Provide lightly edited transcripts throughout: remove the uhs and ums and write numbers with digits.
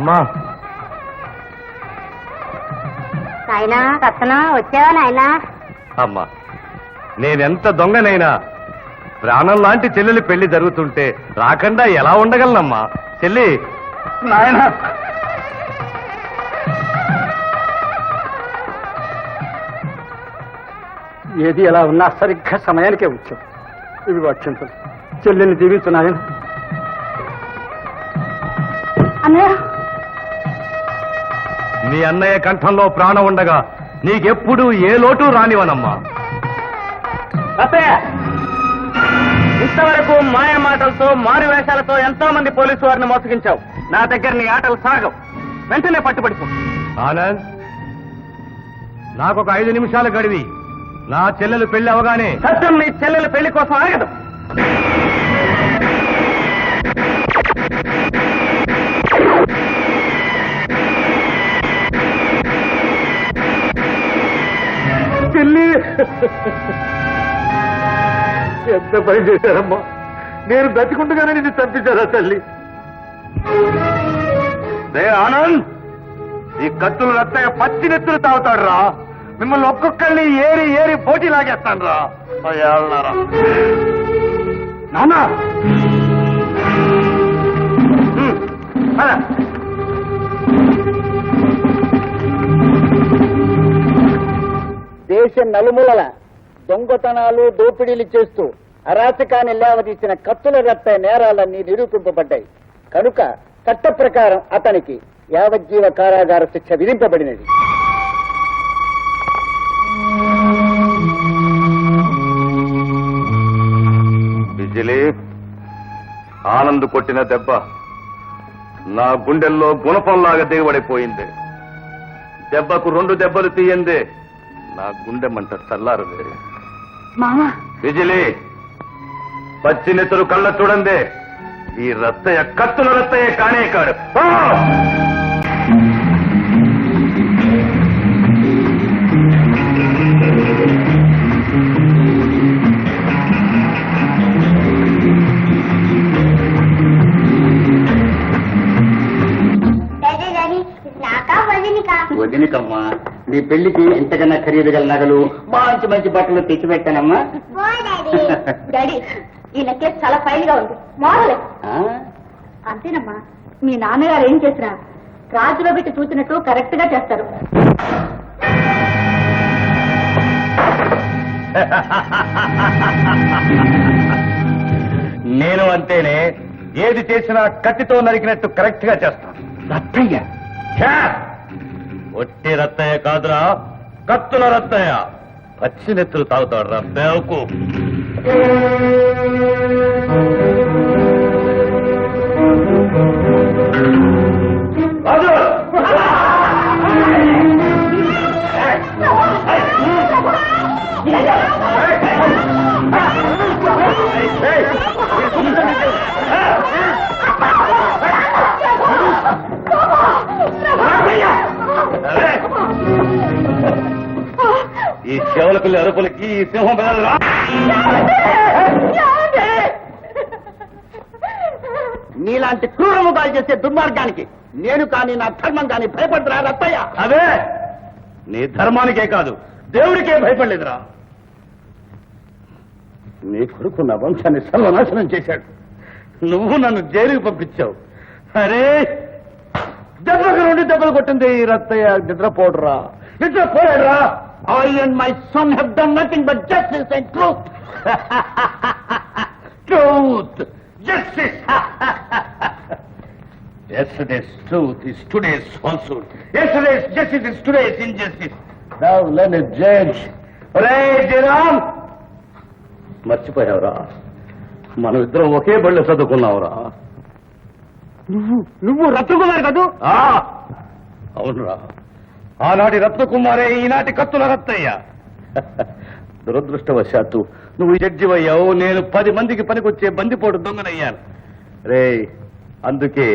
అమ్మా నాయనా రత్నం వచ్చావా నాయనా? అమ్మా నేనెంత దొంగనైనా ప్రాణం లాంటి చెల్లెలి పెళ్లి జరుగుతుంటే రాకుండా ఎలా ఉండగలనమ్మా? చెల్లి నాయన ఏది ఎలా ఉన్నా సరిగ్గా సమయానికే వచ్చావు. ఇవి అక్షంతలు. చెల్లెల్ని దీవించు నాయన. అన్నయ్య నీ అన్నయ్య కంఠంలో ప్రాణం ఉండగా నీకెప్పుడు ఏ లోటు రానివనమ్మా. ఇంతవరకు మాయ మాటలతో మారు వేషాలతో ఎంతో మంది పోలీసు వారిని మోసగించావు. నా దగ్గర నీ ఆటలు సాగవు. వెంటనే పట్టుబడిపో. ఆనంద్, నాకొక 5 నిమిషాలు గడివి. నా చెల్లెలు పెళ్లి అవగానే సత్యం నీ చెల్లెల పెళ్లి కోసం ఆగదు. చెల్లి ఎంత పని చేశారమ్మా. నేను బ్రతికుండగానే నిన్ను చంపించారా తల్లి? ఆనంద్, ఈ కత్తులు రత్తయ్య పచ్చి నెత్తులు తాగుతాడు రా. మిమ్మల్ని ఒక్కొక్కరిని ఏరి ఏరి పోటీ లాగేస్తాను రా. నానా దేశ నలుమూలల దొంగతనాలు దోపిడీలు చేస్తూ అరాచకాన్ని లేవదీసిన కత్తుల రత్త నేరాలన్నీ నిరూపింపబడ్డాయి కనుక చట్ట ప్రకారం అతనికి యావజ్జీవ కారాగార శిక్ష విధింపబడినది. బిజిలీ, ఆనంద్ కొట్టిన దెబ్బ నా గుండెల్లో గుణపంలాగా దిగబడిపోయింది. దెబ్బకు 2 దెబ్బలు తీయందే నా గుండె మంట చల్లారదే. మామా బిజిలీ, పచ్చి నెత్తులు కళ్ళ చూడందే ఈ రత్తయ్య కత్తుల రత్తయ్య కానే కాడు. వదినికమ్మా, నీ పెళ్లికి ఎంతకన్నా ఖరీదు గల నగలు మంచి మంచి బట్టలు తెచ్చిపెట్టానమ్మా. డాడీ, ఈ నెక్లెస్ చాలా ఫైన్ గా ఉంది. మోడలే అంతేనమ్మా. మీ నాన్నగారు ఏం చేసినా రాజులో పెట్టి చూసినట్టు కరెక్ట్ గా చేస్తారు. నేను అంతేనే. ఏది చేసినా కత్తితో నరికినట్టు కరెక్ట్ గా చేస్తాను. రత్తయ్య ఒట్టి రత్తయ్య కాదురా, కత్తుల రత్తయ్య. పచ్చి నెత్తులు తాగుతాడు రా బేవకు. ఈ చెవులకుల్లి అరుపులకి ఈ సింహం బెదరరా. నీలాంటి క్రూరముగాలు చేసే దుర్మార్గానికి నేను కానీ నా ధర్మం కానీ భయపడదురా రత్తయ్య. అదే, నీ ధర్మానికే కాదు దేవుడికే భయపడలేదురా. నీ కొడుకు నా వంశాన్ని సర్వనాశనం చేశాడు. నువ్వు నన్ను జైలుకి పంపించావు. అరే, దెబ్బకు 2 దెబ్బలు కొట్టింది ఈ Rattaiah. నిద్రపోడురా, నిద్రపోయాడురా. I and my son have done nothing but justice and truth. Truth, justice. Yesterday's truth is today's falsehood. Yesterday's justice is today's injustice. Now let it judge. Ray Jairam, మర్చిపోయావురా, మనం ఇద్దరం ఒకే బడిలో చదువుకున్నావురా. నువ్వు రత్తుకుమార్ కదూ? అవునురా, ఆనాటి రత్నకుమారే ఈనాటి కత్తుల రత్తయ్య. దురదృష్టవశాత్తు నువ్వు జడ్జివయ్యావు, నేను 10 మందికి పనికొచ్చే బందిపోటు దొంగనయ్యాను రే. అందుకే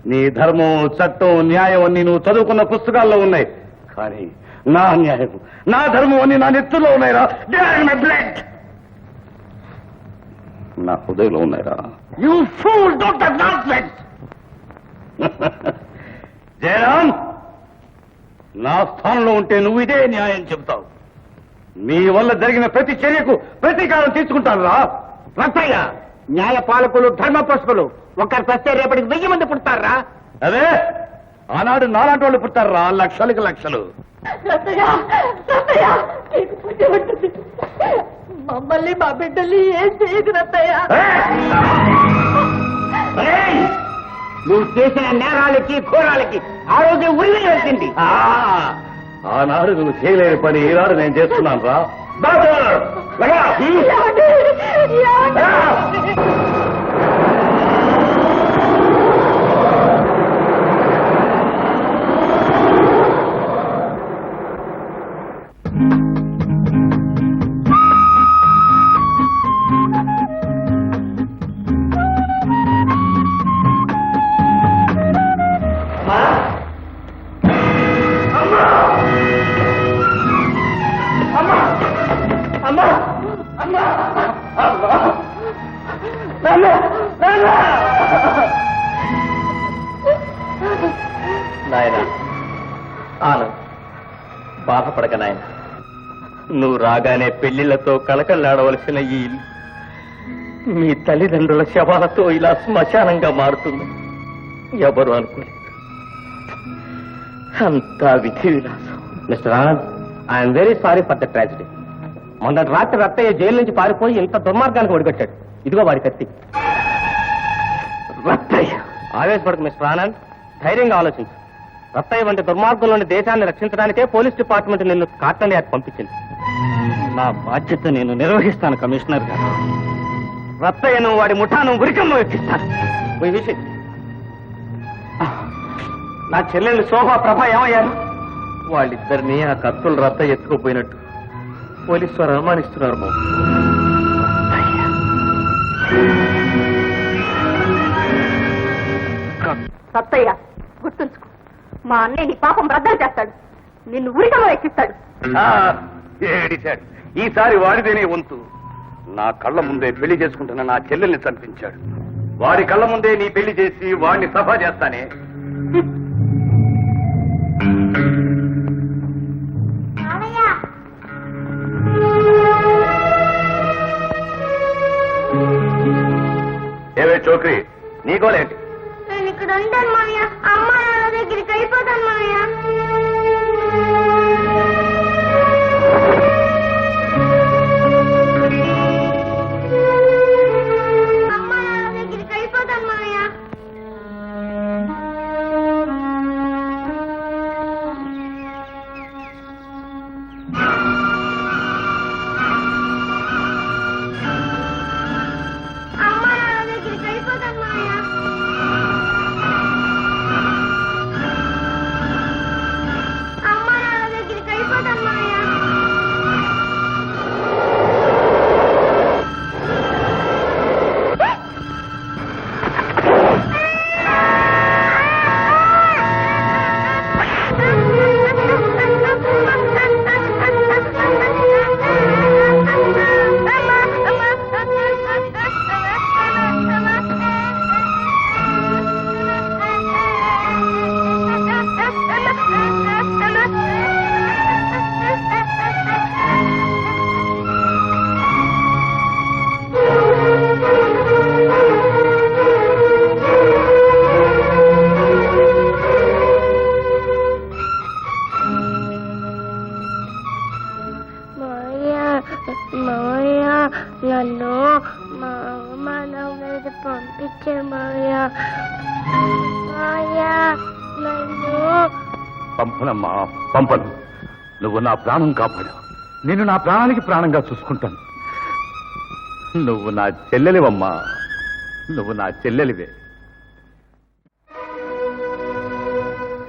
నీ ధర్మం, చట్టం, న్యాయం అన్ని నువ్వు చదువుకున్న పుస్తకాల్లో ఉన్నాయి. కానీ నా న్యాయం, నా ధర్మం అన్ని నా నెత్తుల్లో ఉన్నాయిరా. నా హృదయంలో ఉన్నాయిరా. You fool, don't have nonsense. Jayaram, నా స్థానంలో ఉంటే నువ్వు ఇదే న్యాయం చెబుతావు. నీ వల్ల జరిగిన ప్రతి చర్యకు ప్రతీకారం తీసుకుంటాను రా. రత్తయ్య, న్యాయ పాలకులు ధర్మ పోషకులు ఒకరి సస్తే రేపటికి 1000 మంది పుడతారా? అదే ఆనాడు నాలాంటి వాళ్ళు పుట్టారా లక్షలకు లక్షలు. మమ్మల్ని మా బిడ్డల్ని ఏం చేయదు రత్తయ్య. ఏయ్! నువ్వు చేసిన నేరాలకి ఘోరాలకి ఆ రోజు ఉరి వేసింది. ఆనాడు నువ్వు చేయలేని పని ఈనాడు నేను చేస్తున్నాను రా. నాయన ఆనంద్, బాధపడక నాయన. నువ్వు రాగానే పెళ్లిళ్లతో కలకల్లాడవలసిన ఈ ఇల్లు మీ తల్లిదండ్రుల శవాలతో ఇలా శ్మశానంగా మారుతుంది. ఎవరు అనుకోలేదు. అంతా విధి విలాసం. Mister Anand, I'm very sorry for the tragedy. మొన్నటి రాత్రి రత్తయ్య జైలు నుంచి పారిపోయి ఇంత దుర్మార్గానికి ఒడిగట్టాడు. ఇదిగో వాడి కత్తి. రత్తయ్య, ఆవేశపడకు మిస్టర్ ఆనంద్, ధైర్యంగా ఆలోచించు. రత్తయ్య వంటి దుర్మార్గంలోని దేశాన్ని రక్షించడానికే పోలీస్ డిపార్ట్మెంట్ నిన్ను స్కాట్లాండ్ యార్డ్ పంపించింది. నా బాధ్యత నేను నిర్వహిస్తాను కమిషనర్ గారు. రత్తయ్యను వాడి ముఠాను ఉరికంలో ఎక్కిస్తాను. ఈ విషయం నా చెల్లెళ్ళు శోభా ప్రభ ఏమయ్యారు? వాళ్ళిద్దరినీ ఆ కత్తులు రత్తయ్య ఎత్తుకుపోయినట్టు పోలీసు వారు అనుమానిస్తున్నారు బాబు. సత్తయ్య, గుర్తుంచుకో, మా అన్నయ్య నీ పాపం బ్రద్దలు చేస్తాడు, నిన్ను ఉరికలో ఎక్కిస్తాడు. ఏడిచాడు. ఈసారి వాడిదేనే వంతు. నా కళ్ళ ముందే పెళ్లి చేసుకుంటున్న నా చెల్లెల్ని చంపించాడు. వాడి కళ్ళ ముందే నీ పెళ్లి చేసి వాడిని సభ చేస్తానే. ఏవే చోకరి, నీకోలేంటి? నేను ఇక్కడ ఉంటాను మామయ్య. అమ్మ నాన్న దగ్గరికి వెళ్ళిపోతాను మామయ్య. అమ్మ నాన్న దగ్గరికి వెళ్ళిపోతాను మామయ్య. అమ్మ నాన్న దగ్గరికి వెళ్ళిపోతాను మామయ్య. అమ్మ నాన్న దగ్గరికి వెళ్ళిపోతాను మామయ్య. మావయ్య, నన్ను మా అమ్మ మీద పంపించే మావయ్య. మావయ్య, నన్ను పంపనమ్మా, పంపను. నువ్వు నా ప్రాణం కాపాడు. నేను నా ప్రాణానికి ప్రాణంగా చూసుకుంటాను. నువ్వు నా చెల్లెలివమ్మా, నువ్వు నా చెల్లెలివే.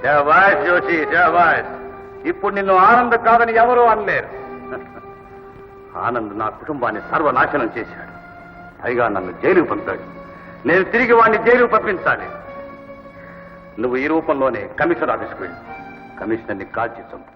శాబాష్ జోషి, శాబాష్. ఇప్పుడు నిన్ను ఆనంద్ కాదని ఎవరూ అనలేరు. ఆనంద్ నా కుటుంబాన్ని సర్వనాశనం చేశాడు. పైగా నన్ను జైలుకు పంపాడు. నేను తిరిగి వాడిని జైలుకు పంపించాలి. నువ్వు ఈ రూపంలోనే కమిషనర్ ఆఫీస్కి వెళ్ళు. కమిషనర్ని కాల్చి చంపు.